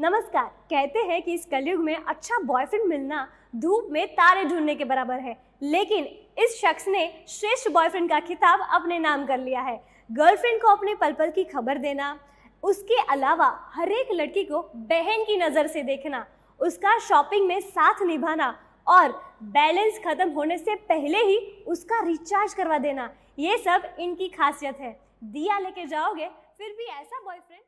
नमस्कार। कहते हैं कि इस कलयुग में अच्छा बॉयफ्रेंड मिलना धूप में तारे ढूंढने के बराबर है, लेकिन इस शख्स ने श्रेष्ठ बॉयफ्रेंड का खिताब अपने नाम कर लिया है। गर्लफ्रेंड को अपने पल पल की खबर देना, उसके अलावा हर एक लड़की को बहन की नज़र से देखना, उसका शॉपिंग में साथ निभाना और बैलेंस खत्म होने से पहले ही उसका रिचार्ज करवा देना, ये सब इनकी खासियत है। दिया लेके जाओगे फिर भी ऐसा बॉयफ्रेंड